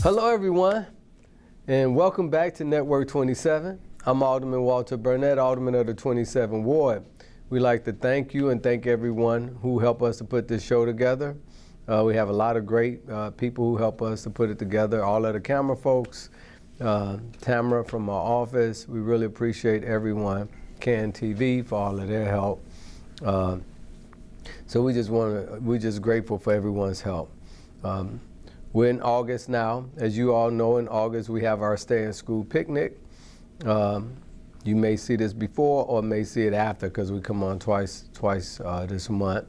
Hello everyone, and welcome back to Network 27. I'm Alderman Walter Burnett, Alderman of the 27th Ward. We'd like to thank you and thank everyone who helped us to put this show together. We have a lot of great people who help us to put it together, all of the camera folks, Tamara from our office. We really appreciate everyone, Can TV for all of their help. So we're just grateful for everyone's help. We're in August now. As you all know, in August we have our Stay in School picnic. You may see this before or may see it after because we come on twice this month.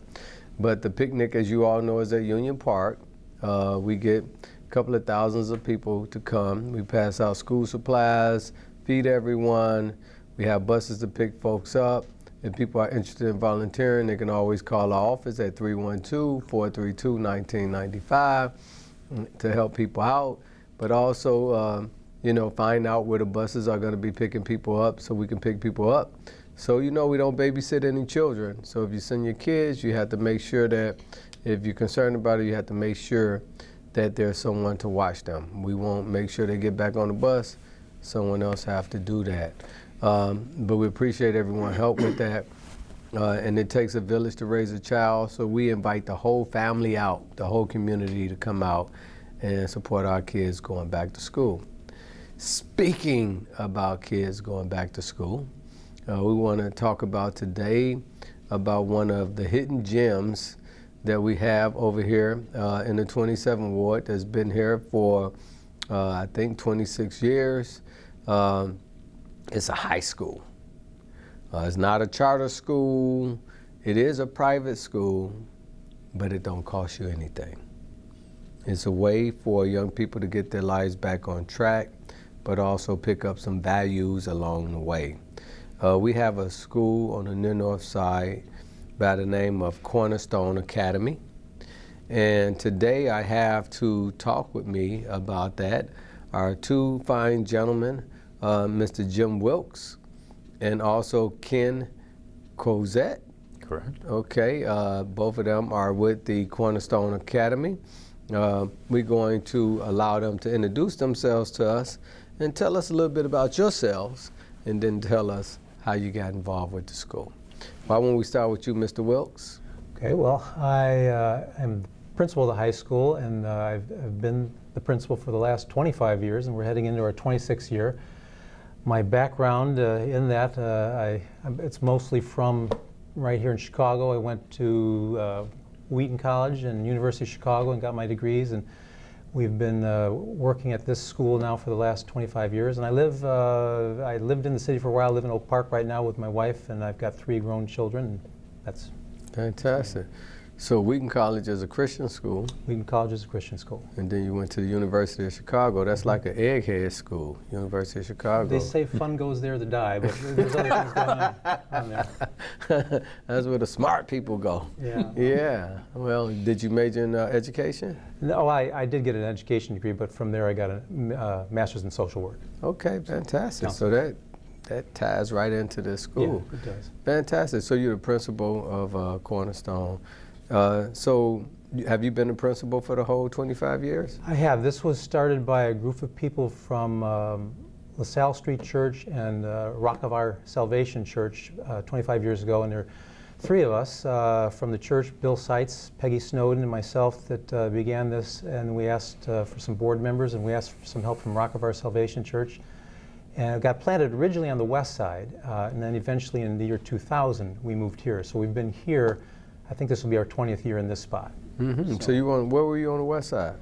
But the picnic, as you all know, is at Union Park. We get a couple of thousands of people to come. We pass out school supplies, feed everyone. We have buses to pick folks up. If people are interested in volunteering, they can always call our office at 312-432-1995 to help people out, but also, find out where the buses are going to be picking people up so we can pick people up. So, we don't babysit any children. So if you send your kids, you have to make sure that if you're concerned about it, you have to make sure that there's someone to watch them. We won't make sure they get back on the bus. Someone else have to do that. But we appreciate everyone's help with that. And it takes a village to raise a child, so we invite the whole family out, the whole community to come out and support our kids going back to school. Speaking about kids going back to school, we want to talk about today about one of the hidden gems that we have over here in the 27th Ward that's been here for, I think, 26 years. It's a high school. It's not a charter school. It is a private school, but it don't cost you anything. It's a way for young people to get their lives back on track, but also pick up some values along the way. We have a school on the near north side by the name of Cornerstone Academy. And today I have to talk with me about that our two fine gentlemen, Mr. Jim Wilkes, and also Ken Cozette. Correct. Okay, both of them are with the Cornerstone Academy. We're going to allow them to introduce themselves to us and tell us a little bit about yourselves and then tell us how you got involved with the school. Why don't we start with you, Mr. Wilkes? Okay, well, I am principal of the high school, and I've been the principal for the last 25 years, and we're heading into our 26th year. My background in that, it's mostly from right here in Chicago. I went to Wheaton College and University of Chicago and got my degrees, and we've been working at this school now for the last 25 years. And I lived in the city for a while. I live in Oak Park right now with my wife, and I've got 3 grown children. And that's fantastic. So Wheaton College is a Christian school. Wheaton College is a Christian school. And then you went to the University of Chicago. That's like an egghead school, University of Chicago. They say fun goes there to die, but there's other things going on there. That's where the smart people go. Yeah. Yeah. Well, did you major in education? No, I did get an education degree, but from there I got a master's in social work. Okay, fantastic. So that ties right into this school. Yeah, it does. Fantastic. So you're the principal of Cornerstone. So have you been the principal for the whole 25 years? I have. This was started by a group of people from LaSalle Street Church and Rock of Our Salvation Church 25 years ago, and there are 3 of us from the church, Bill Seitz, Peggy Snowden, and myself, that began this, and we asked for some board members, and we asked for some help from Rock of Our Salvation Church. And it got planted originally on the west side, and then eventually in the year 2000 we moved here. So we've been here. I think this will be our 20th year in this spot. Mm-hmm. So where were you on the west side?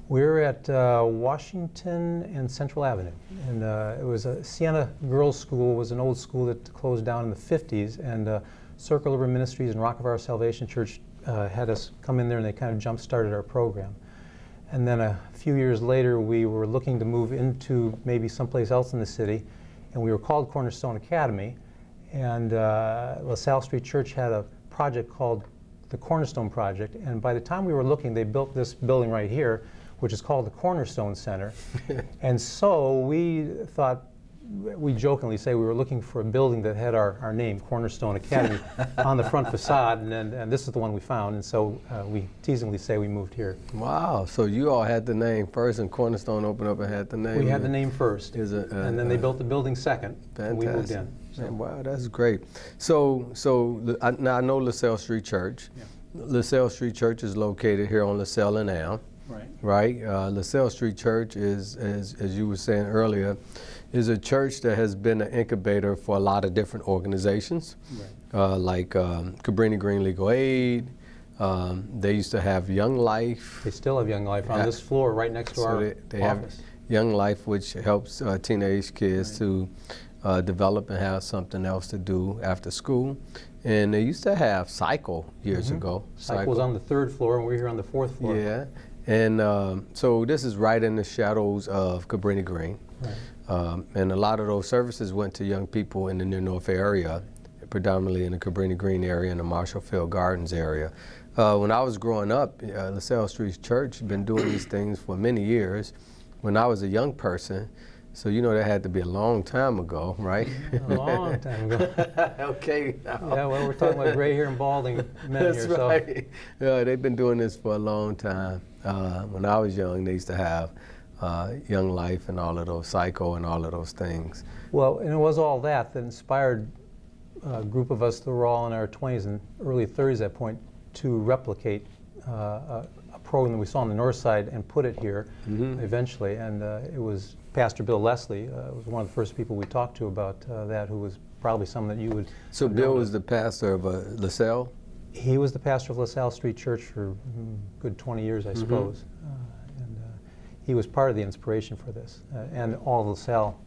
We're at Washington and Central Avenue. And it was a Siena Girls School, was an old school that closed down in the 50s. And Circle Urban Ministries and Rock of Our Salvation Church had us come in there, and they kind of jump-started our program. And then a few years later, we were looking to move into maybe someplace else in the city. And we were called Cornerstone Academy. And LaSalle Street Church had a project called the Cornerstone Project, and by the time we were looking, they built this building right here, which is called the Cornerstone Center. And so we thought, we jokingly say we were looking for a building that had our name, Cornerstone Academy, on the front facade, and this is the one we found, and so we teasingly say we moved here. Wow, so you all had the name first, and Cornerstone opened up and had the name? We had the name first, and then they built the building second, and we moved in. So. Man, wow, that's great. So now I know LaSalle Street Church. Yeah. LaSalle Street Church is located here on LaSalle and Elm. Right. LaSalle Street Church is, as you were saying earlier, is a church that has been an incubator for a lot of different organizations, like Cabrini Green Legal Aid. They used to have Young Life. They still have Young Life on this floor right next to our they office. Have Young Life, which helps teenage kids to develop and have something else to do after school. And they used to have Cycle years ago. Cycle was on the 3rd floor, and we're here on the 4th floor. Yeah. And so this is right in the shadows of Cabrini Green. Right. And a lot of those services went to young people in the Near North area, predominantly in the Cabrini Green area and the Marshallfield Gardens area. When I was growing up, LaSalle Street Church had been doing these things for many years. When I was a young person, so you know that had to be a long time ago, right? A long time ago. Okay. Yeah, well, we're talking about gray hair and balding men That's here. Right. So. Yeah, they've been doing this for a long time. When I was young, they used to have Young Life and all of those, Psycho and all of those things. Well, and it was all that inspired a group of us that were all in our 20s and early 30s at that point to replicate a program that we saw on the north side and put it here eventually. And it was Pastor Bill Leslie was one of the first people we talked to about that, who was probably someone that you would. So Bill was the pastor of LaSalle? He was the pastor of LaSalle Street Church for a good 20 years, I suppose. And he was part of the inspiration for this. And all LaSalle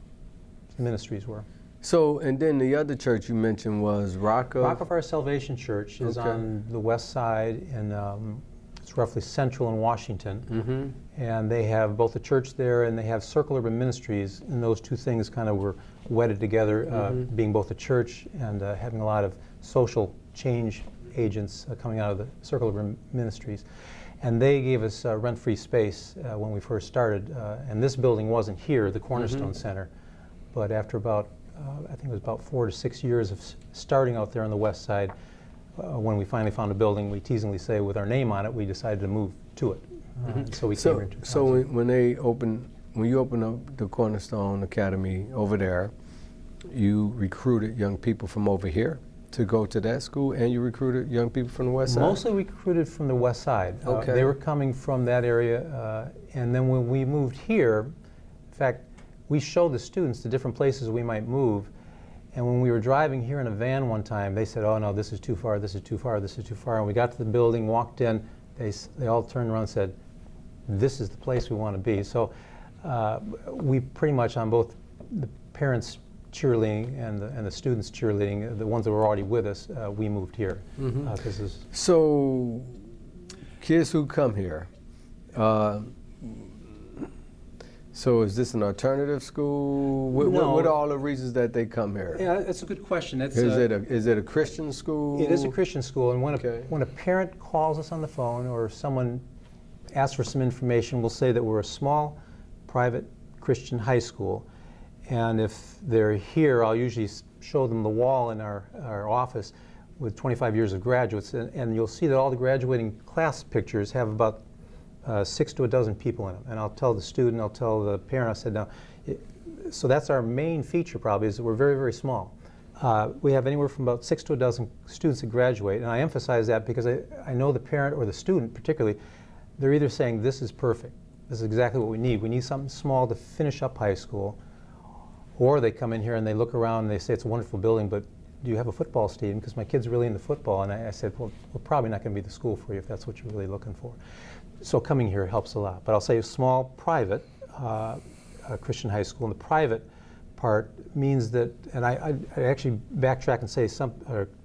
ministries were. So, and then the other church you mentioned was Rock of Our Salvation Church is on the west side, and it's roughly central in Washington. And they have both a church there, and they have Circle Urban Ministries, and those two things kind of were wedded together, being both a church and having a lot of social change agents coming out of the Circle Urban Ministries. And they gave us rent-free space when we first started. And this building wasn't here, the Cornerstone Center, but after about I think it was about 4 to 6 years of starting out there on the west side. When we finally found a building, we teasingly say with our name on it, we decided to move to it. So we came here in 2000. So when you opened up the Cornerstone Academy over there, you recruited young people from over here to go to that school, and you recruited young people from the west side? Mostly we recruited from the west side. Okay. They were coming from that area, and then when we moved here, in fact, we showed the students the different places we might move, and when we were driving here in a van one time, they said, oh no, this is too far, this is too far, this is too far. And we got to the building, walked in, they all turned around and said, this is the place we want to be. So we pretty much, on both the parents cheerleading and the students cheerleading, the ones that were already with us, we moved here. So kids who come here, so is this an alternative school? No. What are all the reasons that they come here? Yeah, that's a good question. Is it a Christian school? It is a Christian school, and when a parent calls us on the phone or someone asks for some information, we'll say that we're a small, private Christian high school. And if they're here, I'll usually show them the wall in our office with 25 years of graduates, and you'll see that all the graduating class pictures have about 6 to a dozen people in them. And I'll tell the student, I'll tell the parent, I said, now, so that's our main feature probably, is that we're very, very small. We have anywhere from about 6 to a dozen students that graduate, and I emphasize that because I know the parent or the student particularly, they're either saying, this is perfect, this is exactly what we need something small to finish up high school, or they come in here and they look around and they say, it's a wonderful building, but do you have a football stadium? Because my kid's really into football. And I said, well, we're probably not going to be the school for you if that's what you're really looking for. So coming here helps a lot. But I'll say a small, private Christian high school. And the private part means that, and I actually backtrack and say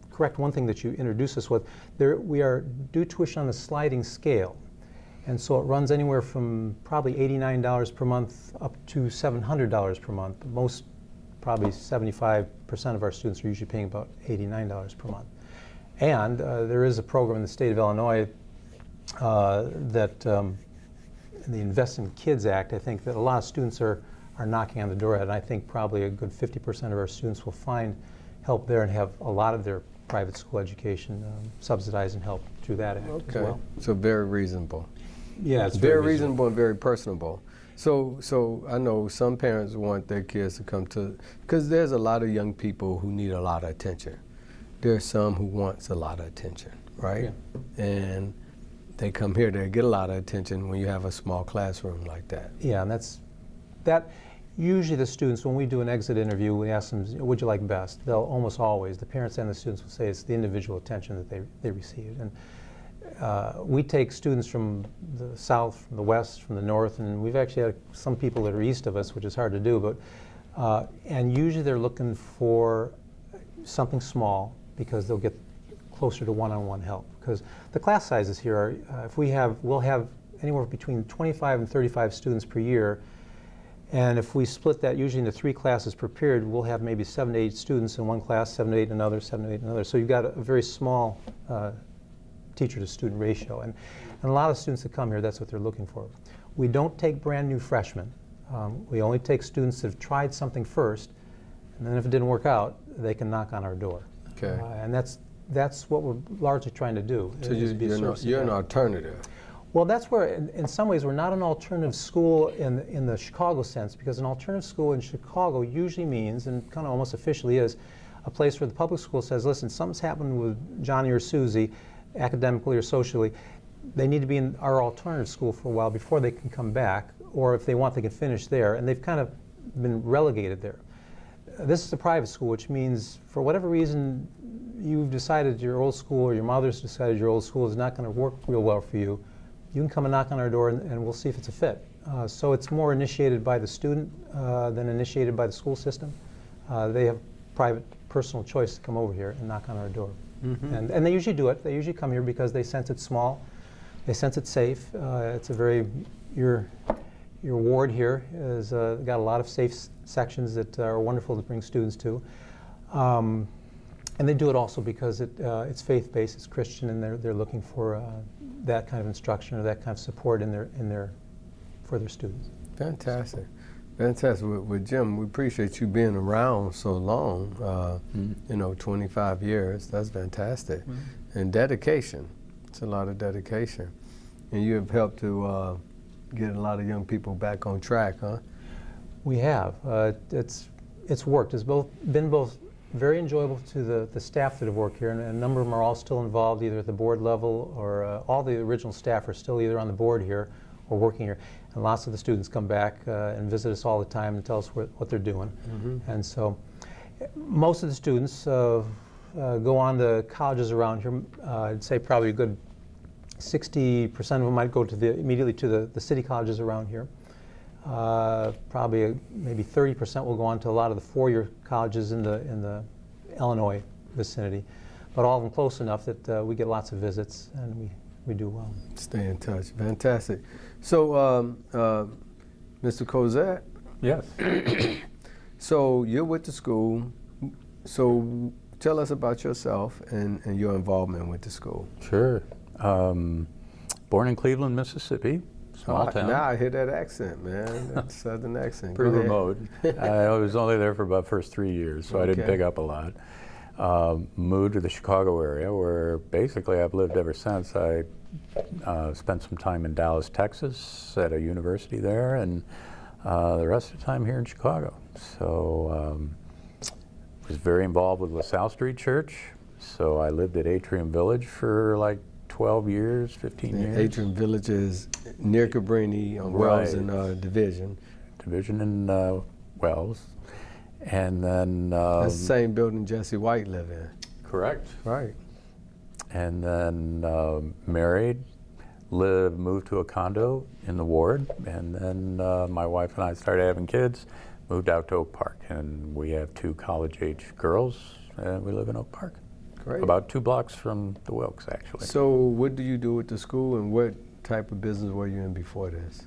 correct one thing that you introduced us with. We are due tuition on a sliding scale. And so it runs anywhere from probably $89 per month up to $700 per month. Most, probably 75% of our students are usually paying about $89 per month. And there is a program in the state of Illinois that, in the Invest in Kids Act, I think that a lot of students are are knocking on the door at. And I think probably a good 50% of our students will find help there and have a lot of their private school education subsidized and helped through that act as well. So very reasonable. Yeah, it's very reasonable and very personable. So I know some parents want their kids to come to, because there's a lot of young people who need a lot of attention. There's some who wants a lot of attention, right? Yeah. And they come here to get a lot of attention when you have a small classroom like that. Yeah, and that usually the students, when we do an exit interview, we ask them, what'd you like best? They'll almost always, the parents and the students will say it's the individual attention that they received. And we take students from the south, from the west, from the north, and we've actually had some people that are east of us, which is hard to do, but and usually they're looking for something small because they'll get closer to one-on-one help. Because the class sizes here are, we'll have anywhere between 25 and 35 students per year, and if we split that usually into 3 classes per period, we'll have maybe 7 to 8 students in one class, 7 to 8 in another, 7 to 8 in another. So you've got a very small teacher-to-student ratio. And a lot of students that come here, that's what they're looking for. We don't take brand new freshmen. We only take students that have tried something first, and then if it didn't work out, they can knock on our door. Okay. And that's what we're largely trying to do. So you're an alternative. Well, that's where, in some ways, we're not an alternative school in the Chicago sense, because an alternative school in Chicago usually means, and kind of almost officially is, a place where the public school says, listen, something's happened with Johnny or Susie, academically or socially. They need to be in our alternative school for a while before they can come back, or if they want, they can finish there, and they've kind of been relegated there. This is a private school, which means, for whatever reason, you've decided your old school, or your mother's decided your old school is not going to work real well for you. You can come and knock on our door, and we'll see if it's a fit. So it's more initiated by the student than initiated by the school system. They have private, personal choice to come over here and knock on our door. Mm-hmm. And they usually do it. They usually come here because they sense it's small, they sense it's safe. It's a very, your ward here has got a lot of safe sections that are wonderful to bring students to. And they do it also because it's faith-based, it's Christian, and they're looking for that kind of instruction or that kind of support for their students. Fantastic. Fantastic. With Jim, we appreciate you being around so long, 25 years. That's fantastic. Mm-hmm. And dedication. It's a lot of dedication. And you have helped to get a lot of young people back on track, huh? We have. It's worked. It's been both very enjoyable to the staff that have worked here, and a number of them are all still involved either at the board level, or all the original staff are still either on the board here or working here. And lots of the students come back and visit us all the time and tell us what they're doing. Mm-hmm. And so most of the students go on to colleges around here. I'd say probably a good 60% of them might go immediately to the city colleges around here. Probably maybe 30% will go on to a lot of the four-year colleges in the Illinois vicinity, but all of them close enough that we get lots of visits and we do well. Stay in touch. Fantastic. So, Mr. Cozette. Yes. So you're with the school. So tell us about yourself and your involvement with the school. Sure. Born in Cleveland, Mississippi. Small town. Now I hear that accent, man. That southern accent. Pretty remote. I was only there for about the first 3 years, so I didn't pick up a lot. Moved to the Chicago area, where basically I've lived ever since. I spent some time in Dallas, Texas, at a university there, and the rest of the time here in Chicago. So was very involved with LaSalle Street Church. So I lived at Atrium Village for like 12 years, 15 years. Atrium Village is near Cabrini on Wells and Division. Division and Wells. And then... that's the same building Jesse White lived in. Correct. Right. And then married, moved to a condo in the ward, and then my wife and I started having kids, moved out to Oak Park, and we have 2 college-age girls, and we live in Oak Park. Great. About 2 blocks from the Wilkes, actually. So what do you do with the school, and what type of business were you in before this?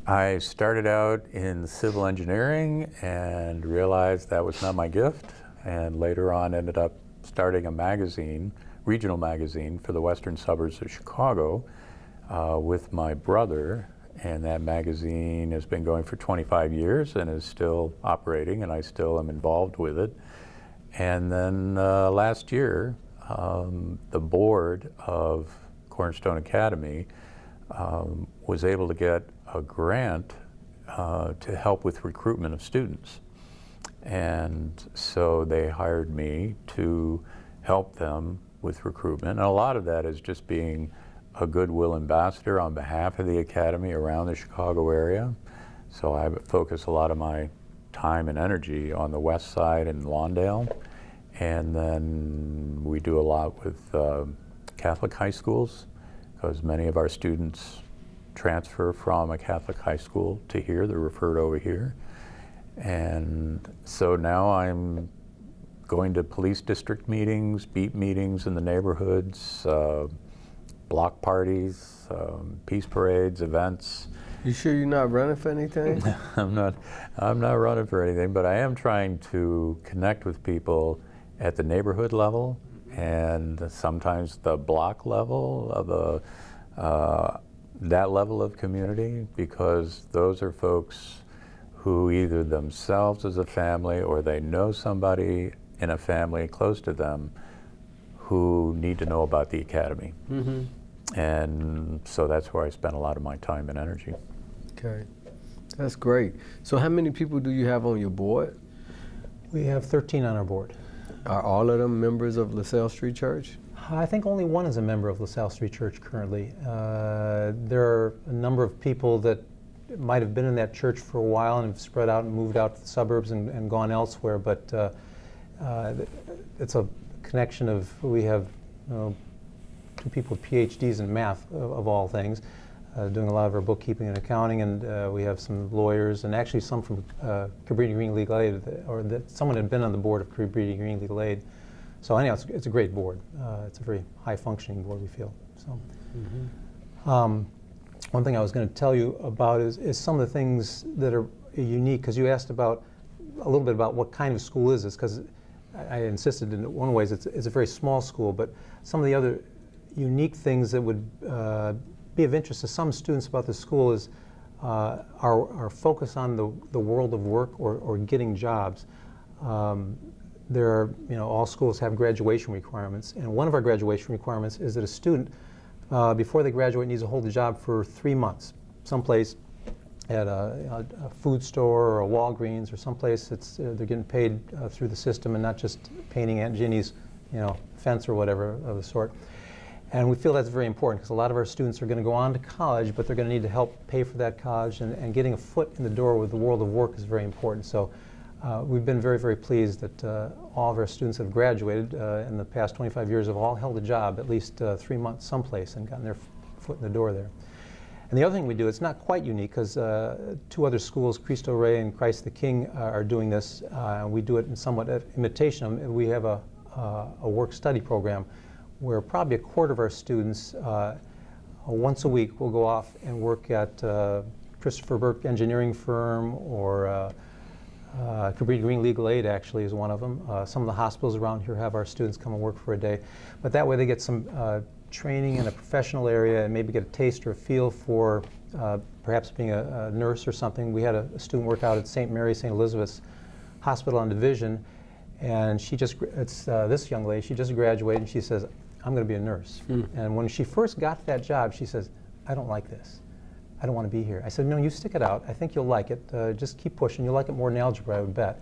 I started out in civil engineering and realized that was not my gift, and later on ended up starting a magazine, regional magazine for the western suburbs of Chicago with my brother, and that magazine has been going for 25 years and is still operating, and I still am involved with it. And then last year, the board of Cornerstone Academy was able to get a grant to help with recruitment of students. And so they hired me to help them with recruitment. And a lot of that is just being a goodwill ambassador on behalf of the Academy around the Chicago area. So I focus a lot of my time and energy on the west side in Lawndale. And then we do a lot with Catholic high schools, because many of our students transfer from a Catholic high school to here. They're referred over here. And so now I'm going to police district meetings, beat meetings in the neighborhoods, block parties, peace parades, events. You sure you're not running for anything? I'm not running for anything, but I am trying to connect with people at the neighborhood level and sometimes the block level of that level of community, because those are folks who either themselves as a family or they know somebody in a family close to them who need to know about the Academy. Mm-hmm. And so that's where I spend a lot of my time and energy. Okay, that's great. So how many people do you have on your board? We have 13 on our board. Are all of them members of LaSalle Street Church? I think only one is a member of LaSalle Street Church currently. There are a number of people that might have been in that church for a while and have spread out and moved out to the suburbs and gone elsewhere, but it's a connection of, we have two people with PhDs in math, of all things, doing a lot of our bookkeeping and accounting, and we have some lawyers, and actually some from Cabrini Green Legal Aid, or that someone had been on the board of Cabrini Green Legal Aid. So anyhow, it's a great board. It's a very high-functioning board, we feel. So, one thing I was going to tell you about is some of the things that are unique, because you asked about a little bit about what kind of school is this, because I insisted in one way it's a very small school, but some of the other unique things that would be of interest to some students about the school is our focus on the world of work or getting jobs. There are, all schools have graduation requirements, and one of our graduation requirements is that a student, before they graduate, needs to hold a job for 3 months, someplace at a food store or a Walgreens or someplace they're getting paid through the system and not just painting Aunt Ginny's, fence or whatever of the sort. And we feel that's very important, because a lot of our students are going to go on to college, but they're going to need to help pay for that college, and getting a foot in the door with the world of work is very important. So we've been very, very pleased that all of our students that have graduated in the past 25 years have all held a job at least 3 months someplace and gotten their foot in the door there. And the other thing we do, it's not quite unique, because two other schools, Cristo Rey and Christ the King, are doing this. We do it in somewhat imitation. We have a work-study program where probably a quarter of our students once a week will go off and work at Christopher Burke Engineering Firm, or Cabrini Green Legal Aid actually is one of them. Some of the hospitals around here have our students come and work for a day. But that way they get some training in a professional area and maybe get a taste or a feel for perhaps being a nurse or something. We had a student work out at St. Mary, St. Elizabeth's Hospital on Division, and this young lady, she just graduated, and she says, I'm going to be a nurse. And when she first got that job, she says, I don't like this. I don't want to be here. I said, no, you stick it out. I think you'll like it. Just keep pushing. You'll like it more than algebra, I would bet.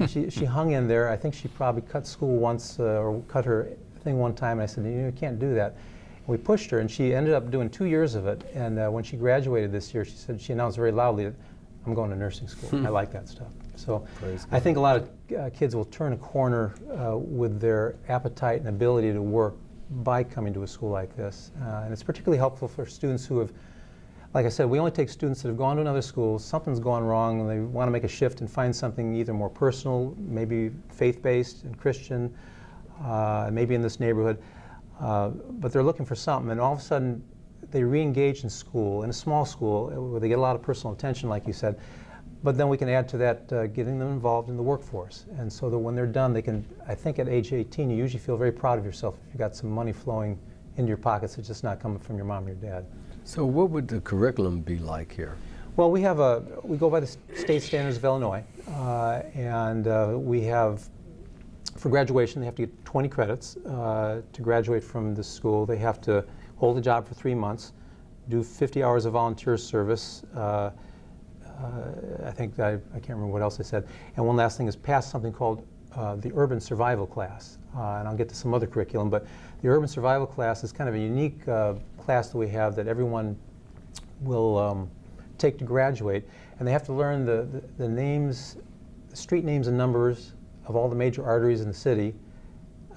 She hung in there. I think she probably cut school once or cut her thing one time. And I said, you can't do that. And we pushed her, and she ended up doing 2 years of it. And when she graduated this year, she announced very loudly, I'm going to nursing school. I like that stuff. So I think a lot of kids will turn a corner with their appetite and ability to work by coming to a school like this. And it's particularly helpful for students who have, like I said, we only take students that have gone to another school, something's gone wrong, and they want to make a shift and find something either more personal, maybe faith-based and Christian, maybe in this neighborhood, but they're looking for something, and all of a sudden they re-engage in school, in a small school, where they get a lot of personal attention, like you said, but then we can add to that getting them involved in the workforce. And so that when they're done, they can, I think at age 18, you usually feel very proud of yourself if you got some money flowing into your pockets. It's just not coming from your mom or your dad. So what would the curriculum be like here? Well, we go by the state standards of Illinois, and we have, for graduation, they have to get 20 credits to graduate from the school. They have to hold a job for 3 months, do 50 hours of volunteer service. I can't remember what else I said. And one last thing is pass something called the Urban Survival class. And I'll get to some other curriculum, but the Urban Survival class is kind of a unique class that we have that everyone will take to graduate. And they have to learn the names, the street names and numbers of all the major arteries in the city,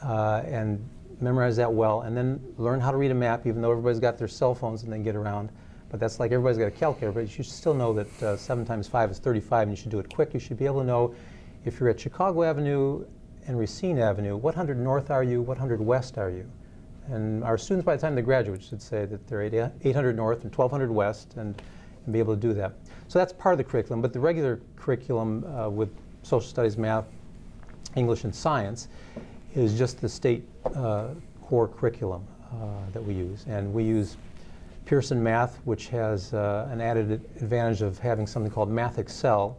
and memorize that well, and then learn how to read a map, even though everybody's got their cell phones and they can get around. But that's like everybody's got a calculator, but you should still know that 7 times 5 is 35, and you should do it quick. You should be able to know if you're at Chicago Avenue and Racine Avenue, what 100 north are you, what 100 west are you? And our students, by the time they graduate, should say that they're 800 north and 1200 west, and be able to do that. So that's part of the curriculum, but the regular curriculum with social studies, math, English, and science is just the state core curriculum that we use. And we use Pearson Math, which has an added advantage of having something called Math Excel,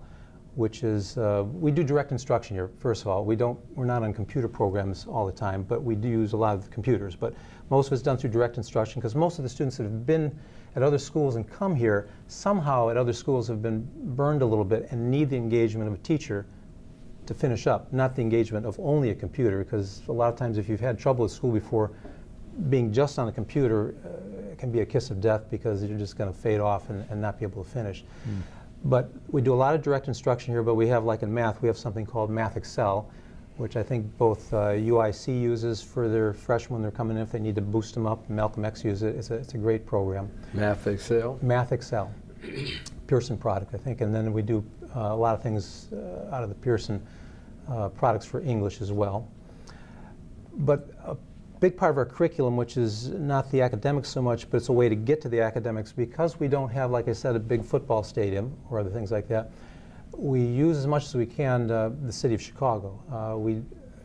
which is, we do direct instruction here, first of all. We're not on computer programs all the time, but we do use a lot of the computers. But most of it's done through direct instruction, because most of the students that have been at other schools and come here, somehow at other schools have been burned a little bit and need the engagement of a teacher to finish up, not the engagement of only a computer, because a lot of times if you've had trouble at school before, being just on a computer can be a kiss of death, because you're just going to fade off and not be able to finish. But we do a lot of direct instruction here, but we have, like in math, we have something called Math Excel, which I think both UIC uses for their freshmen when they're coming in if they need to boost them up. Malcolm X uses it. It's a great program. Math Excel? Math Excel. Pearson product, I think. And then we do a lot of things out of the Pearson products for English as well. But a big part of our curriculum, which is not the academics so much, but it's a way to get to the academics, because we don't have, like I said, a big football stadium or other things like that. We use as much as we can the city of Chicago.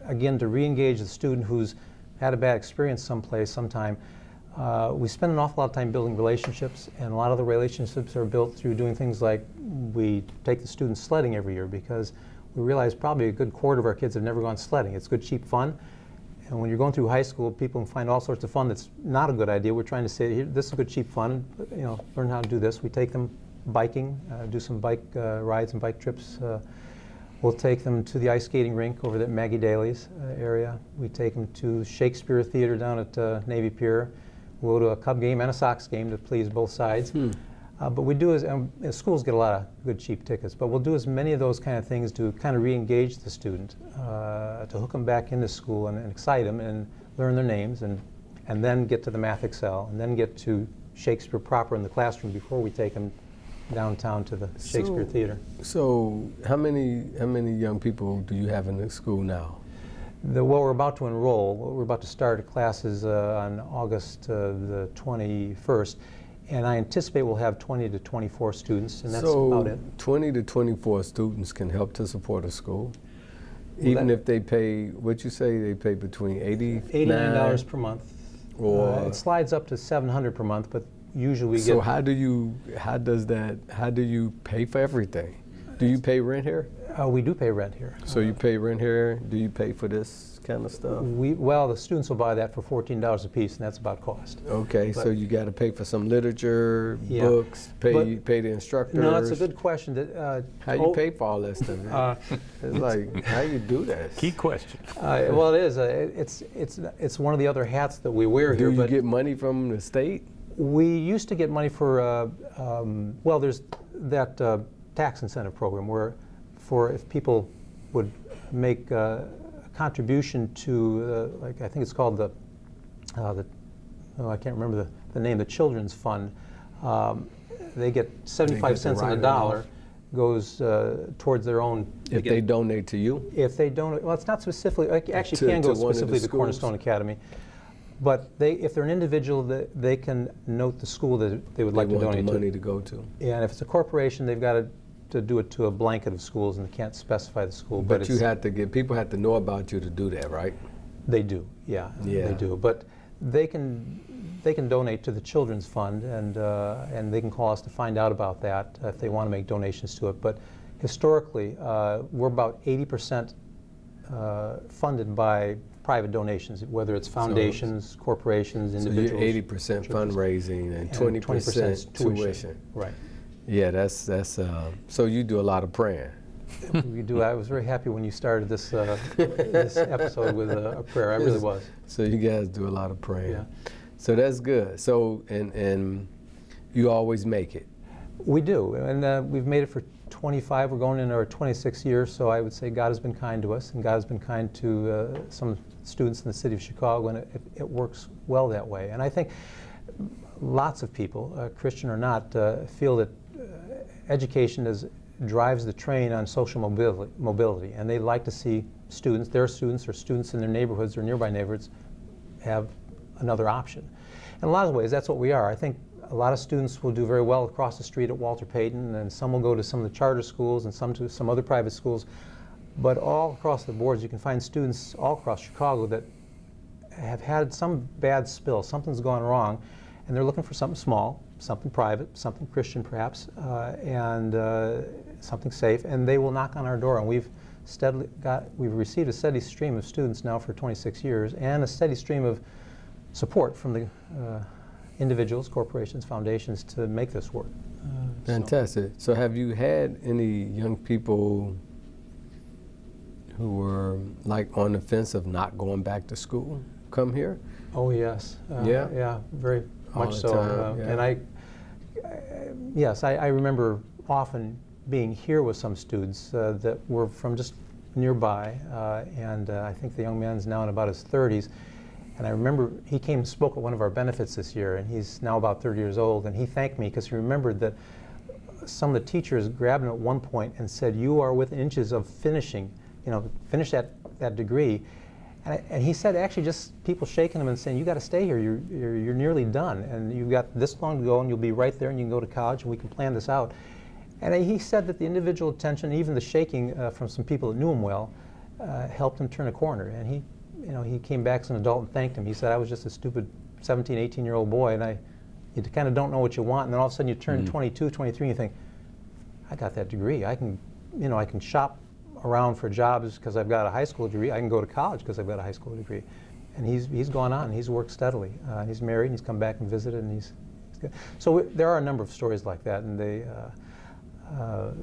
Again, to re-engage the student who's had a bad experience sometime, we spend an awful lot of time building relationships, and a lot of the relationships are built through doing things like we take the students sledding every year, because we realize probably a good quarter of our kids have never gone sledding. It's good, cheap fun. And when you're going through high school, people find all sorts of fun that's not a good idea. We're trying to say, this is good, cheap fun. Learn how to do this. We take them biking, do some bike rides and bike trips. We'll take them to the ice skating rink over at Maggie Daly's area. We take them to Shakespeare Theater down at Navy Pier. We'll go to a Cub game and a Sox game to please both sides. But we do, schools get a lot of good cheap tickets, but we'll do as many of those kind of things to kind of re-engage the student, to hook them back into school and excite them and learn their names, and then get to the Math Excel, and then get to Shakespeare proper in the classroom before we take them downtown to the Shakespeare Theater. So how many young people do you have in the school now? We're about to enroll. We're about to start classes on August the 21st. And I anticipate we'll have 20 to 24 students, and that's about it. 20 to 24 students can help to support a school, even if they pay, what'd you say, they pay between $89 per month. Or it slides up to $700 per month, but usually we get. So how do you pay for everything? Do you pay rent here? We do pay rent here. So you pay rent here. Do you pay for this kind of stuff? Well, the students will buy that for $14 a piece, and that's about cost. Okay, so you got to pay for some literature, books, pay the instructors. No, that's a good question. How you pay for all that stuff? It's like, how you do that? Key question. Well, it is. It's one of the other hats that we wear here. Do you get money from the state? We used to get money for. Well, there's that tax incentive program where, if people would make a contribution to, like I think it's called I can't remember the name, the Children's Fund. They get 75 cents on the dollar goes towards their own. If they donate to you? If they donate, well, it's not specifically. Actually, can go specifically to Cornerstone Academy. But if they're an individual, they can note the school that they would like to donate to. They want the money to go to. Yeah, and if it's a corporation, they've got to do it to a blanket of schools, and they can't specify the school. But you have to people have to know about you to do that, right? They do, yeah. They do. But they can donate to the Children's Fund, and they can call us to find out about that if they want to make donations to it. But historically, we're about 80% funded by private donations, whether it's foundations, corporations, individuals. So you're 80% fundraising and 20% tuition. Right. Yeah, that's so you do a lot of praying. We do. I was very happy when you started this this episode with a prayer. I really was. So you guys do a lot of praying. Yeah. So that's good. So and you always make it. We do, and we've made it for 25. We're going into our 26th year. So I would say God has been kind to us, and God has been kind to some students in the city of Chicago, and it works well that way. And I think lots of people, Christian or not, feel that education drives the train on social mobility, and they like to see students, their students or students in their neighborhoods or nearby neighborhoods, have another option. In a lot of ways, that's what we are. I think a lot of students will do very well across the street at Walter Payton, and some will go to some of the charter schools and some to some other private schools. But all across the boards, you can find students all across Chicago that have had some bad spill, something's gone wrong, and they're looking for something small, something private, something Christian perhaps, and something safe, and they will knock on our door. And we've received a steady stream of students now for 26 years, and a steady stream of support from the individuals, corporations, foundations to make this work. Fantastic. So have you had any young people who were like on the fence of not going back to school come here? Oh yes. Yeah, very All much the so. time, yeah. And I remember often being here with some students that were from just nearby, and I think the young man's now in about his 30s. And I remember he came and spoke at one of our benefits this year, and he's now about 30 years old, and he thanked me because he remembered that some of the teachers grabbed him at one point and said, "You are within inches of finishing, finish that degree." And he said, actually, just people shaking him and saying, "You got to stay here. You're nearly done, and you've got this long to go, and you'll be right there, and you can go to college, and we can plan this out." And he said that the individual attention, even the shaking from some people that knew him well, helped him turn a corner. And he came back as an adult and thanked him. He said, "I was just a stupid 17, 18-year-old boy, and you kind of don't know what you want, and then all of a sudden you turn 22, 23, and you think, I got that degree. I can shop around for jobs because I've got a high school degree. I can go to college because I've got a high school degree." And he's gone on, and he's worked steadily. He's married, and he's come back and visited, and he's good. So there are a number of stories like that, and they.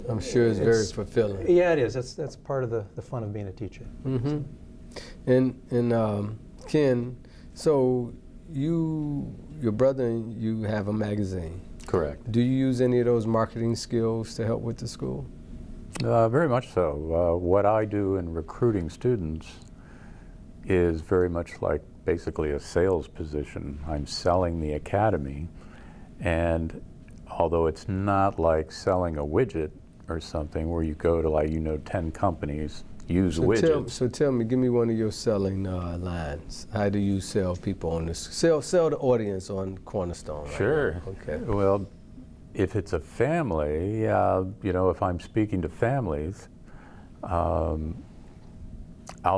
I'm sure it's very fulfilling. Yeah, it is. That's part of the fun of being a teacher. Mm-hmm. And Ken, so your brother and you have a magazine. Correct. Do you use any of those marketing skills to help with the school? Very much so. What I do in recruiting students is very much like basically a sales position. I'm selling the academy, and although it's not like selling a widget or something where you go to 10 companies, use widgets. So tell me, give me one of your selling lines. How do you sell people on this? Sell the audience on Cornerstone. Right? Sure. Okay. Well, if it's a family, if I'm speaking to families, I'll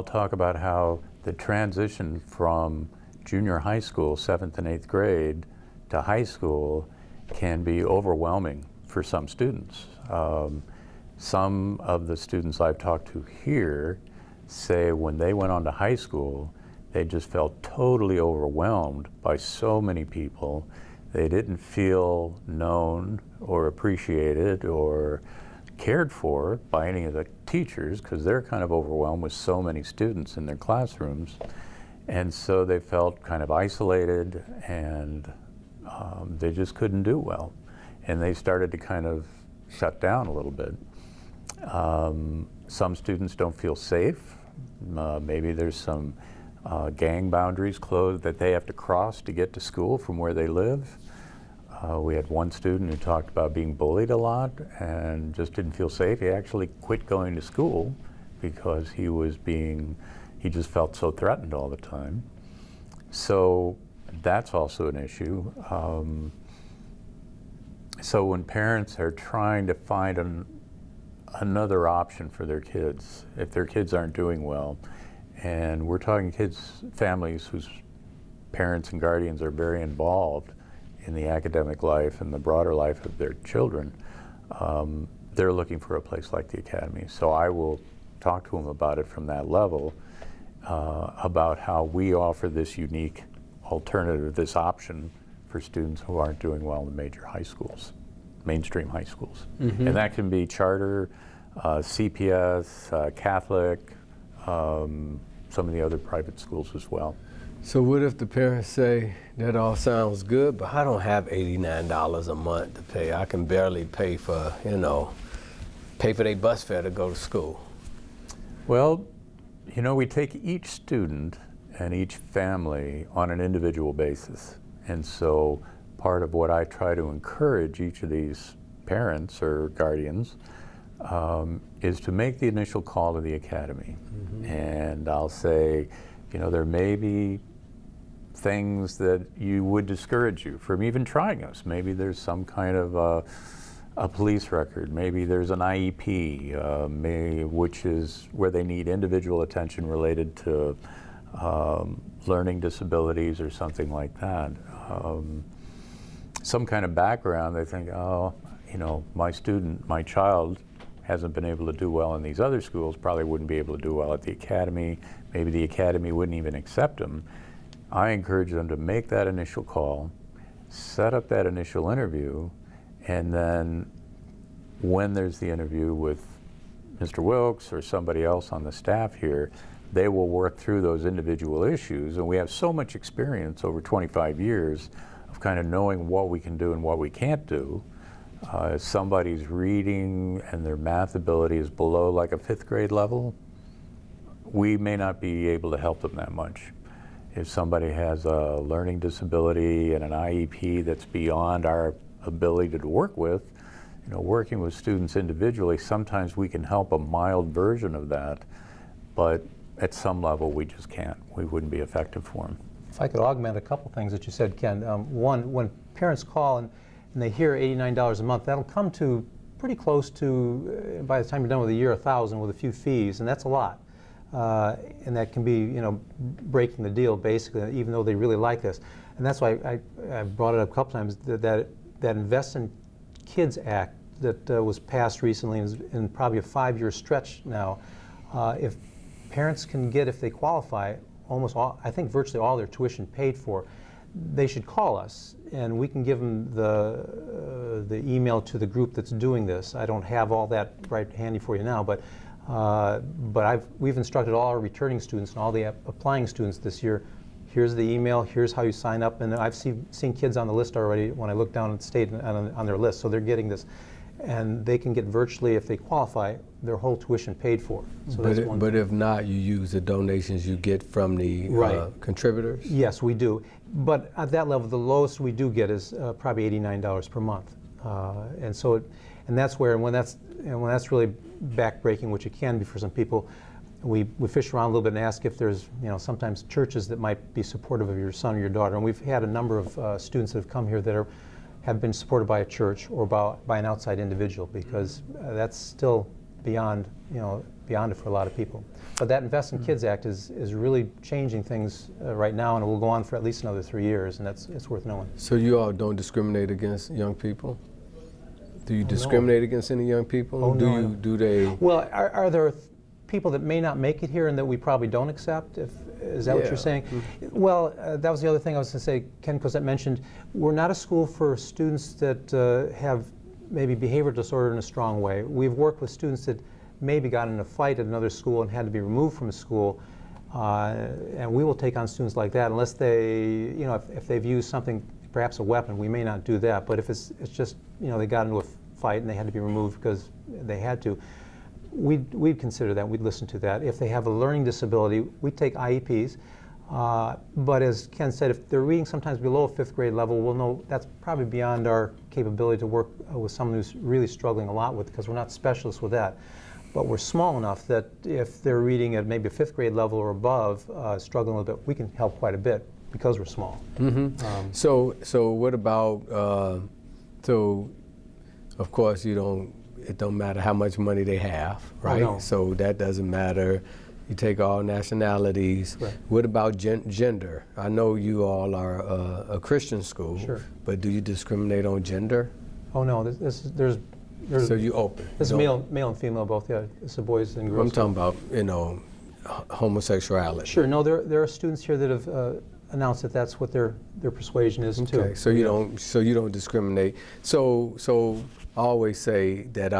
talk about how the transition from junior high school, 7th and 8th grade, to high school can be overwhelming for some students. Some of the students I've talked to here say when they went on to high school, they just felt totally overwhelmed by so many people. They didn't feel known or appreciated or cared for by any of the teachers because they're kind of overwhelmed with so many students in their classrooms. And so they felt kind of isolated, and they just couldn't do well. And they started to kind of shut down a little bit. Some students don't feel safe. Maybe there's some gang boundaries closed that they have to cross to get to school from where they live. We had one student who talked about being bullied a lot and just didn't feel safe. He actually quit going to school because he just felt so threatened all the time. So that's also an issue. So when parents are trying to find another option for their kids, if their kids aren't doing well, and we're talking families whose parents and guardians are very involved in the academic life and the broader life of their children, they're looking for a place like the Academy. So I will talk to them about it from that level, about how we offer this unique alternative, this option for students who aren't doing well in the major high schools, mainstream high schools. Mm-hmm. And that can be charter, CPS, Catholic, some of the other private schools as well. So what if the parents say, that all sounds good, but I don't have $89 a month to pay. I can barely pay for, pay for their bus fare to go to school. Well, we take each student and each family on an individual basis. And so part of what I try to encourage each of these parents or guardians is to make the initial call to the Academy. Mm-hmm. And I'll say, there may be things that you would discourage you from even trying us. Maybe there's some kind of a police record. Maybe there's an IEP, which is where they need individual attention related to learning disabilities or something like that. Some kind of background, they think, my child hasn't been able to do well in these other schools, probably wouldn't be able to do well at the Academy. Maybe the Academy wouldn't even accept them. I encourage them to make that initial call, set up that initial interview, and then when there's the interview with Mr. Wilkes or somebody else on the staff here, they will work through those individual issues. And we have so much experience over 25 years of kind of knowing what we can do and what we can't do. If somebody's reading and their math ability is below like a 5th grade level, we may not be able to help them that much. If somebody has a learning disability and an IEP that's beyond our ability to work with, working with students individually, sometimes we can help a mild version of that, but at some level we just can't. We wouldn't be effective for them. If I could augment a couple things that you said, Ken. One, when parents call and they hear $89 a month, that'll come to pretty close to, by the time you're done with a year, $1,000 with a few fees, and that's a lot. And that can be, breaking the deal, basically, even though they really like this. And that's why I brought it up a couple times, that Invest in Kids Act that was passed recently and is in probably a 5-year stretch now. If parents can get, if they qualify, almost all, I think virtually all their tuition paid for, they should call us, and we can give them the email to the group that's doing this. I don't have all that right handy for you now, but we've instructed all our returning students and all the applying students this year, here's the email, here's how you sign up, and I've seen kids on the list already when I look down at the state on their list, so they're getting this. And they can get virtually, if they qualify, their whole tuition paid for. So but if not, you use the donations you get from the contributors? Yes, we do. But at that level, the lowest we do get is probably $89 per month. And that's where, when that's really backbreaking, which it can be for some people, we fish around a little bit and ask if there's, sometimes churches that might be supportive of your son or your daughter. And we've had a number of students that have come here that have been supported by a church or by an outside individual, because that's still beyond it for a lot of people. But that Invest in Kids Act is really changing things right now, and it will go on for at least another 3 years, and it's worth knowing. So you all don't discriminate against young people? Do you discriminate against any young people? Do they? Well, are there people that may not make it here and that we probably don't accept? Is that what you're saying? Mm-hmm. Well, that was the other thing I was going to say. Ken Cozette mentioned, we're not a school for students that have maybe behavioral disorder in a strong way. We've worked with students that maybe got in a fight at another school and had to be removed from a school, and we will take on students like that unless they, if they've used something, perhaps a weapon, we may not do that. But if it's just, they got into a fight and they had to be removed because they had to, we'd consider that, we'd listen to that. If they have a learning disability, we take IEPs. But as Ken said, if they're reading sometimes below a 5th grade level, we'll know that's probably beyond our capability to work with someone who's really struggling a lot with, because we're not specialists with that. But we're small enough that if they're reading at maybe a 5th grade level or above, struggling a little bit, we can help quite a bit because we're small. Mm-hmm. So what about, of course it don't matter how much money they have, right? Oh, no. So that doesn't matter. You take all nationalities. Right. What about gender? I know you all are a Christian school, Sure. but do you discriminate on gender? Oh no, there's So you open? This is male and female both. Yeah, it's a boys and girls. I'm talking about, you know, homosexuality. Sure. No, there are students here that have announced that that's what their persuasion is too. Okay. So you don't discriminate. So I always say that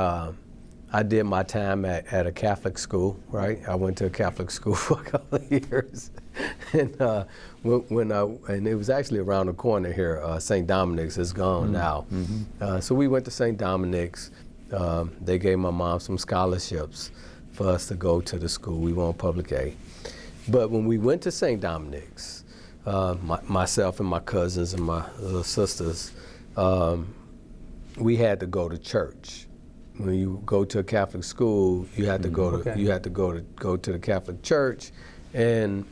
I did my time at a Catholic school, right? I went to a Catholic school for a couple of years, and and it was actually around the corner here. St. Dominic's is gone now, so we went to St. Dominic's. They gave my mom some scholarships for us to go to the school. We were on public aid, but when we went to St. Dominic's, myself and my cousins and my little sisters, we had to go to church. When you go to a Catholic school, you had to go to the Catholic church, and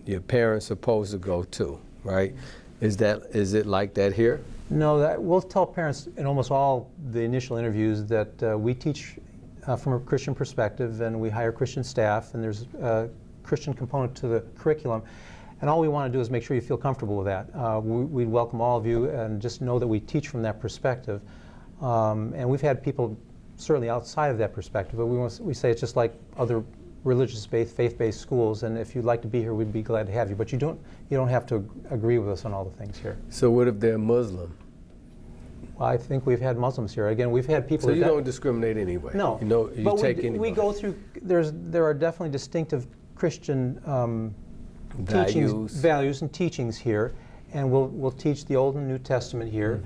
your parents are supposed to go too, right? Is it like that here? No, we'll tell parents in almost all the initial interviews that we teach from a Christian perspective, and we hire Christian staff, and there's a Christian component to the curriculum. And all we want to do is make sure you feel comfortable with that. We'd welcome all of you, and just know that we teach from that perspective. And we've had people certainly outside of that perspective, but we say it's just like other religious-based, faith-based schools, and if you'd like to be here, we'd be glad to have you. But you don't have to agree with us on all the things here. So what if they're Muslim? Well, I think we've had Muslims here. Again, we've had people. So you don't discriminate anyway. No, you take anybody. We go through. There are definitely distinctive Christian values and teachings here. And we'll teach the Old and New Testament here,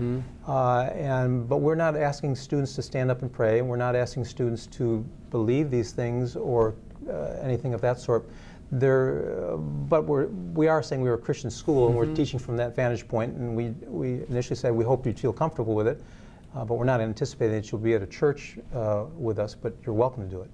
but we're not asking students to stand up and pray, and we're not asking students to believe these things or anything of that sort. But we are saying we're a Christian school, and we're teaching from that vantage point. And we initially said we hope you feel comfortable with it, but we're not anticipating that you'll be at a church with us. But you're welcome to do it.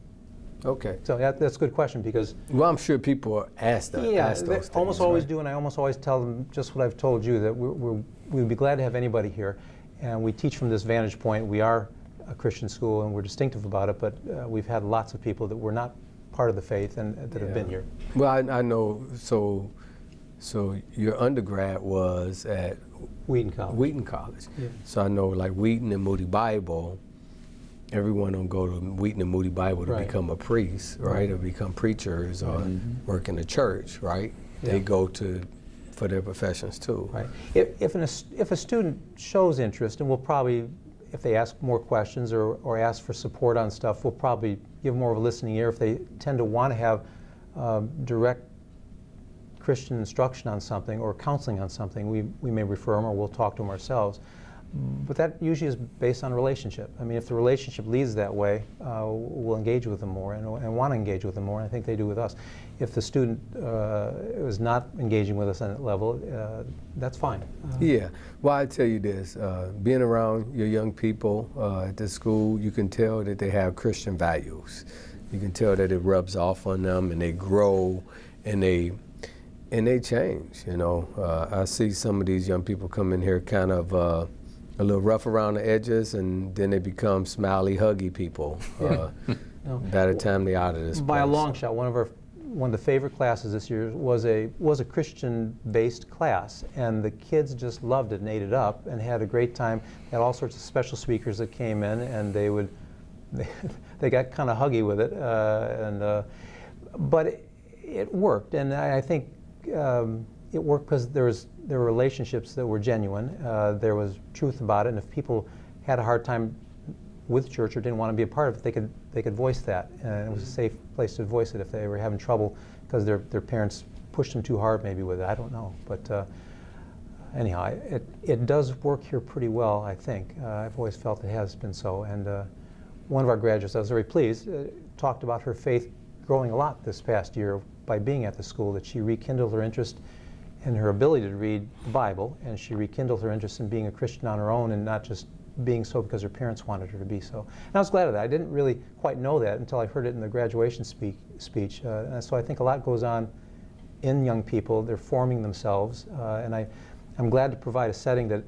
Okay. So that's a good question, because well, I'm sure people ask that. Yeah, ask those they things, almost always right? do, and I almost always tell them just what I've told you, that we'd be glad to have anybody here, and we teach from this vantage point. We are a Christian school, and we're distinctive about it, but we've had lots of people that were not part of the faith and that have been here. Well, I know. So your undergrad was at Wheaton College. Wheaton College. Yeah. So I know, like Wheaton and Moody Bible. Everyone don't go to Wheaton and Moody Bible to become a priest, right? Or become preachers or work in the church, right? Yeah. They go for their professions too. Right. If a student shows interest, and we'll probably, if they ask more questions or ask for support on stuff, we'll probably give more of a listening ear. If they tend to want to have direct Christian instruction on something or counseling on something, we may refer them, or we'll talk to them ourselves. But that usually is based on relationship. I mean, if the relationship leads that way, we'll engage with them more and want to engage with them more, and I think they do with us. If the student is not engaging with us on that level, that's fine. Yeah. Well, I tell you this, being around your young people at the school, you can tell that they have Christian values. You can tell that it rubs off on them, and they grow, and they change, you know. I see some of these young people come in here kind of a little rough around the edges, and then they become smiley, huggy people by the time they're out of this By place. a long shot, one of the favorite classes this year was a Christian-based class, and the kids just loved it and ate it up and had a great time. Had all sorts of special speakers that came in, and they got kind of huggy with it, but it worked, and I think it worked because there were relationships that were genuine. There was truth about it, and if people had a hard time with church or didn't want to be a part of it, they could voice that, and it was a safe place to voice it if they were having trouble because their parents pushed them too hard maybe with it. I don't know, but anyhow, it does work here pretty well, I think. I've always felt it has been so, and one of our graduates, I was very pleased, talked about her faith growing a lot this past year by being at the school, that she rekindled her interest in her ability to read the Bible, and she rekindled her interest in being a Christian on her own and not just being so because her parents wanted her to be so. And I was glad of that. I didn't really quite know that until I heard it in the graduation speech. And so I think a lot goes on in young people. They're forming themselves, and I'm glad to provide a setting that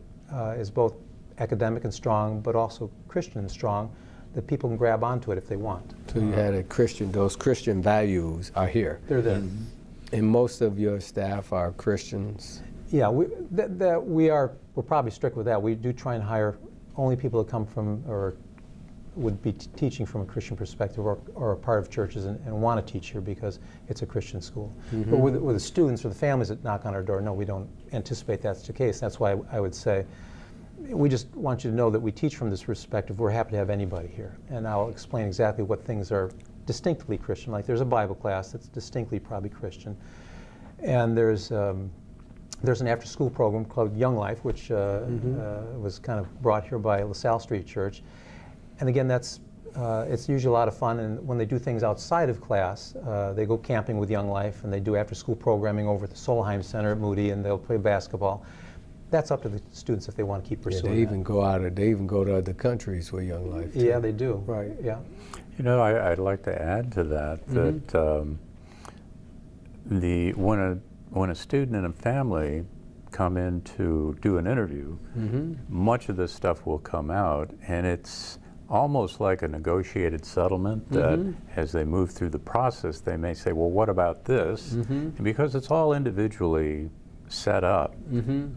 is both academic and strong, but also Christian and strong, that people can grab onto it if they want. So you had those Christian values are here. They're there. And most of your staff are Christians? Yeah, we're probably strict with that. We do try and hire only people that come from or would be teaching from a Christian perspective or are part of churches and want to teach here because it's a Christian school. But with the students or the families that knock on our door, no, we don't anticipate that's the case. That's why I would say we just want you to know that we teach from this perspective. We're happy to have anybody here. And I'll explain exactly what things are distinctly Christian. Like there's a Bible class that's distinctly probably Christian. And there's an after-school program called Young Life, which was kind of brought here by LaSalle Street Church. And again, it's usually a lot of fun. And when they do things outside of class, they go camping with Young Life, and they do after-school programming over at the Solheim Center at Moody, and they'll play basketball. That's up to the students if they want to keep pursuing. They even go to other countries with Young Life. Too. Yeah, they do. Right. Yeah. You know, I'd like to add to that when a student and a family come in to do an interview, much of this stuff will come out, and it's almost like a negotiated settlement that as they move through the process, they may say, well, what about this? And because it's all individually set up,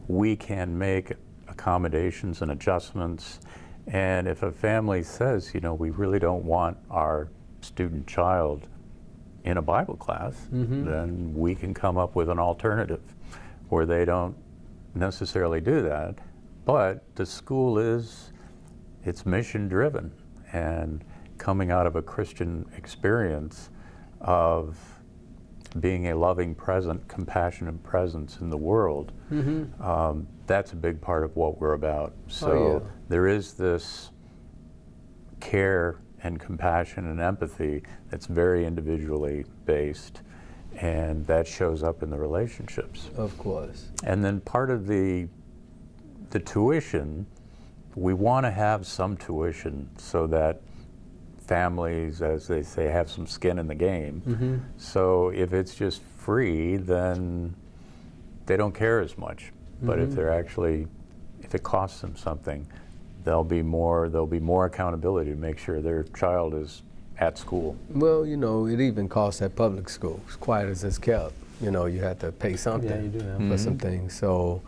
we can make accommodations and adjustments. And if a family says, you know, we really don't want our student child in a Bible class, then we can come up with an alternative where they don't necessarily do that. But the school it's mission driven and coming out of a Christian experience of being a loving, present, compassionate presence in the world. That's a big part of what we're about. So there is this care and compassion and empathy that's very individually based, and that shows up in the relationships. Of course. And then part of the tuition, we want to have some tuition so that families, as they say, have some skin in the game. So if it's just free, then they don't care as much. But if it costs them something, there'll be more accountability to make sure their child is at school. Well, you know, it even costs at public schools, quiet as it's kept. You know, you have to pay something for some things. So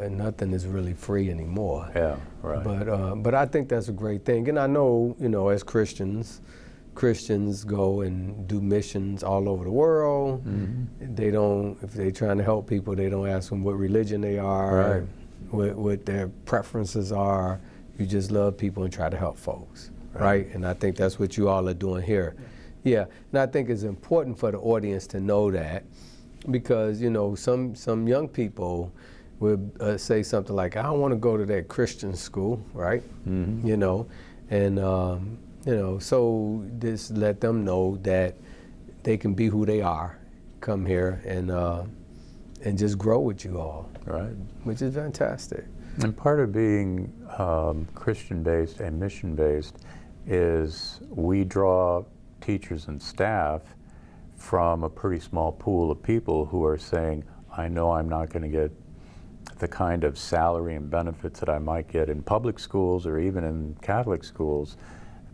nothing is really free anymore. Yeah, right. But I think that's a great thing. And I know, you know, as Christians go and do missions all over the world. They don't, if they're trying to help people, they don't ask them what religion they are, what their preferences are. You just love people and try to help folks, right? And I think that's what you all are doing here. Yeah, and I think it's important for the audience to know that, because, you know, some young people would say something like, I don't want to go to that Christian school, right? You know, and you know, so just let them know that they can be who they are, come here and just grow with you all, right? Which is fantastic. And part of being Christian-based and mission-based is we draw teachers and staff from a pretty small pool of people who are saying, I know I'm not going to get the kind of salary and benefits that I might get in public schools or even in Catholic schools,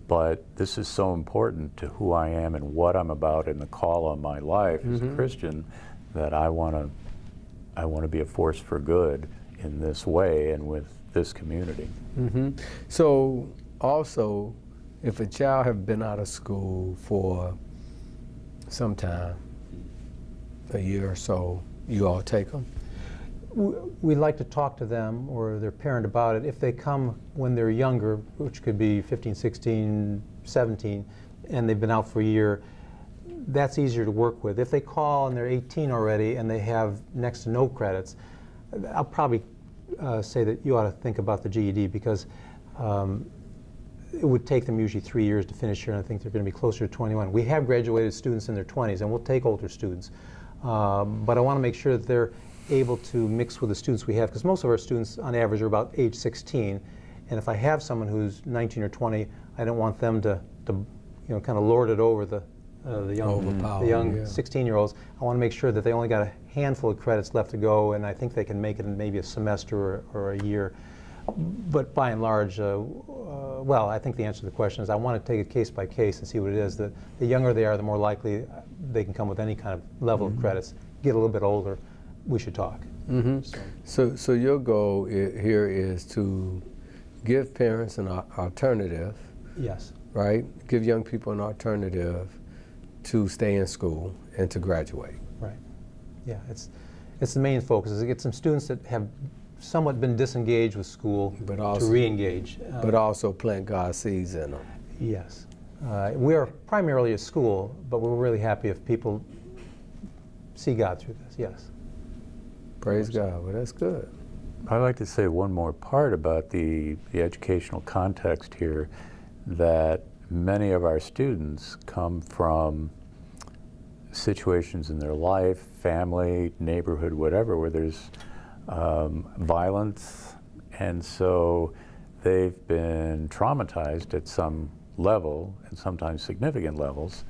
but this is so important to who I am and what I'm about and the call on my life as a Christian that I want to be a force for good in this way and with this community. So also, if a child have been out of school for some time, a year or so, you all take them? We like to talk to them or their parent about it. If they come when they're younger, which could be 15, 16, 17, and they've been out for a year, that's easier to work with. If they call and they're 18 already and they have next to no credits, I'll probably say that you ought to think about the GED, because it would take them usually 3 years to finish here, and I think they're going to be closer to 21. We have graduated students in their 20s, and we'll take older students. But I want to make sure that they're able to mix with the students we have, because most of our students on average are about age 16, and if I have someone who's 19 or 20, I don't want them to you know, kind of lord it over the young 16-year-olds. I want to make sure that they only got a handful of credits left to go, and I think they can make it in maybe a semester or a year. But by and large, well, I think the answer to the question is I want to take it case by case and see what it is. The younger they are, the more likely they can come with any kind of level of credits. Get a little bit older, we should talk. So your goal here is to give parents an alternative. Yes. Right? Give young people an alternative to stay in school and to graduate. Right. Yeah, it's the main focus is to get some students that have somewhat been disengaged with school but also, to re-engage. But also plant God's seeds in them. Yes. We are primarily a school, but we're really happy if people see God through this, yes. Praise God. Well, that's good. I'd like to say one more part about the educational context here, that many of our students come from situations in their life, family, neighborhood, whatever, where there's violence, and so they've been traumatized at some level, and sometimes significant levels.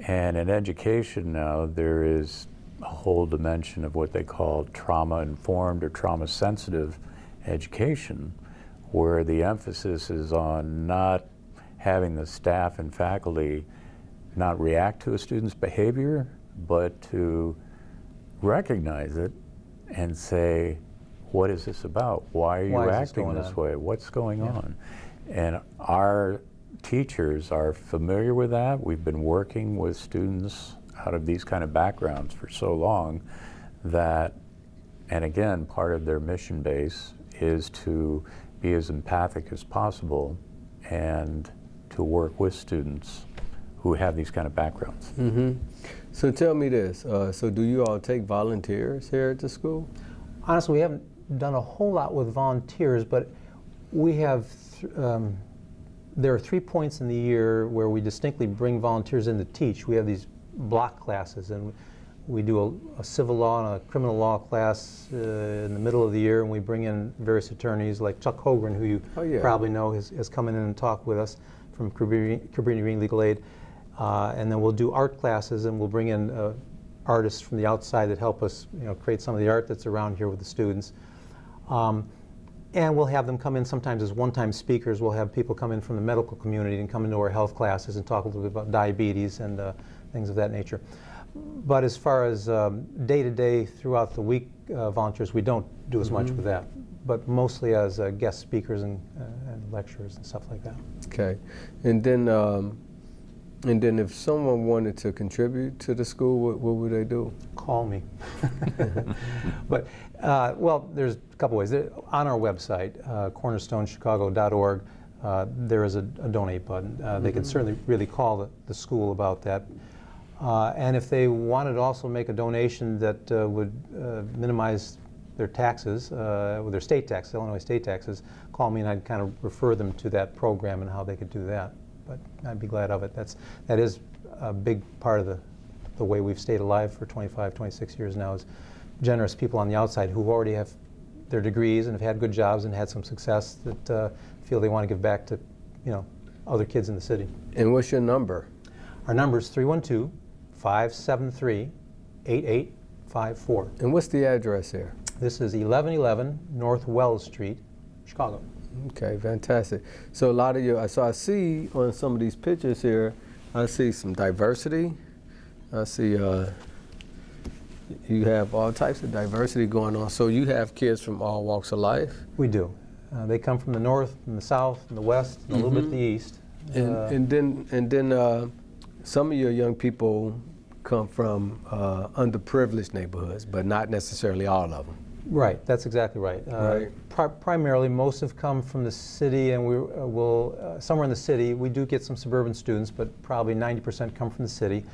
And in education now, there is a whole dimension of what they call trauma-informed or trauma-sensitive education, where the emphasis is on not having the staff and faculty not react to a student's behavior, but to recognize it and say, what is this about? Why are you acting this way? What's going on? And our teachers are familiar with that. We've been working with students out of these kind of backgrounds for so long that, and again, part of their mission base is to be as empathic as possible and to work with students who have these kind of backgrounds. So tell me this, so do you all take volunteers here at the school? Honestly, we haven't done a whole lot with volunteers, but we have, there are 3 points in the year where we distinctly bring volunteers in to teach. We have these block classes, and we do a civil law and a criminal law class in the middle of the year, and we bring in various attorneys like Chuck Hogan, who you probably know has come in and talked with us from Cabrini Legal Aid. And then we'll do art classes, and we'll bring in artists from the outside that help us, create some of the art that's around here with the students. And we'll have them come in sometimes as one-time speakers. We'll have people come in from the medical community and come into our health classes and talk a little bit about diabetes and things of that nature. But as far as day-to-day throughout the week volunteers, we don't do as much with that, but mostly as guest speakers and lecturers and stuff like that. Okay. And then if someone wanted to contribute to the school, what would they do? Call me. But, well, there's a couple ways. On our website, cornerstonechicago.org, there is a donate button. They can certainly really call the school about that. And if they wanted to also make a donation that would minimize their taxes, their state taxes, Illinois state taxes, call me and I'd kind of refer them to that program and how they could do that. But I'd be glad of it. That is a big part of the way we've stayed alive for 25, 26 years now, is generous people on the outside who already have their degrees and have had good jobs and had some success that feel they want to give back to, other kids in the city. And what's your number? Our number is 312-573-8854. And what's the address here? This is 1111 North Wells Street, Chicago. Okay, fantastic. So a lot of I see on some of these pictures here, I see some diversity. I see you have all types of diversity going on. So you have kids from all walks of life? We do. They come from the north and the south and the west and a little bit the east. And then some of your young people come from underprivileged neighborhoods, but not necessarily all of them. Right, that's exactly right. Primarily, most have come from the city, and we will somewhere in the city. We do get some suburban students, but probably 90% come from the city.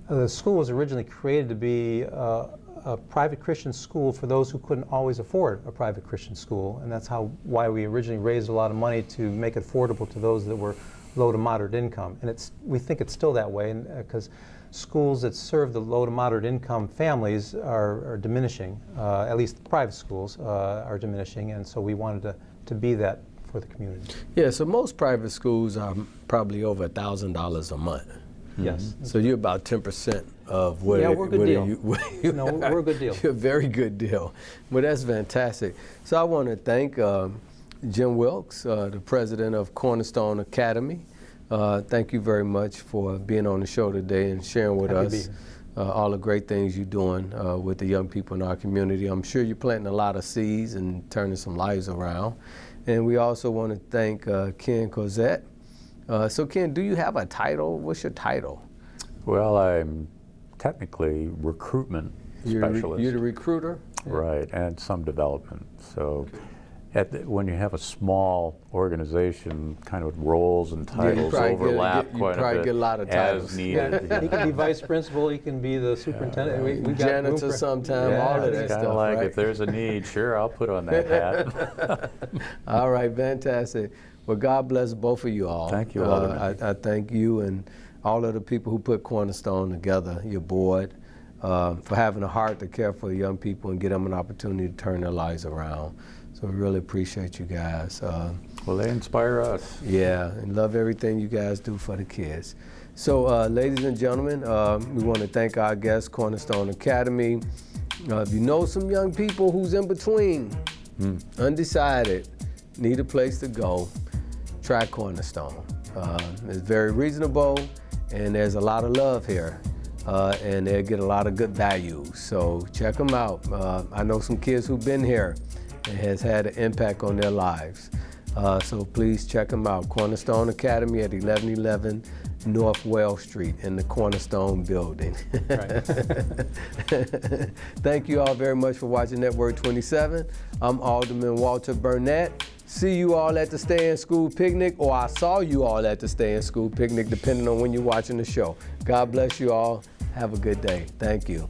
The school was originally created to be a private Christian school for those who couldn't always afford a private Christian school, and that's why we originally raised a lot of money to make it affordable to those that were low to moderate income. And we think it's still that way, because schools that serve the low to moderate income families are diminishing. At least private schools are diminishing, and so we wanted to be that for the community. Yeah, so most private schools are probably over $1,000 a month. Yes. So you're about 10% of what? Yeah, we're a good deal. No, we're a good deal. You're a very good deal. Well, that's fantastic. So I want to thank Jim Wilkes, the president of Cornerstone Academy. Thank you very much for being on the show today and sharing with us all the great things you're doing with the young people in our community. I'm sure you're planting a lot of seeds and turning some lives around. And we also want to thank Ken Cozette. So Ken, do you have a title? What's your title? Well, I'm technically recruitment specialist. You're the recruiter? Right, and some development. So when you have a small organization, kind of roles and titles overlap quite a bit. You probably get a lot of titles. As needed. He can be vice principal, he can be the superintendent. We got janitor sometime, all of that stuff, like right? If there's a need, sure, I'll put on that hat. All right, fantastic. Well, God bless both of you all. Thank you, Alderman. I thank you and all of the people who put Cornerstone together, your board, for having a heart to care for young people and give them an opportunity to turn their lives around. So we really appreciate you guys. Well, they inspire us. Yeah, and love everything you guys do for the kids. So ladies and gentlemen, we want to thank our guest, Cornerstone Academy. If you know some young people who's in between, undecided, need a place to go, try Cornerstone. It's very reasonable, and there's a lot of love here. And they'll get a lot of good values. So check them out. I know some kids who've been here and has had an impact on their lives. So please check them out. Cornerstone Academy at 1111 North Wells Street in the Cornerstone building. Right. Thank you all very much for watching Network 27. I'm Alderman Walter Burnett. See you all at the Stay in School Picnic, or I saw you all at the Stay in School Picnic, depending on when you're watching the show. God bless you all. Have a good day. Thank you.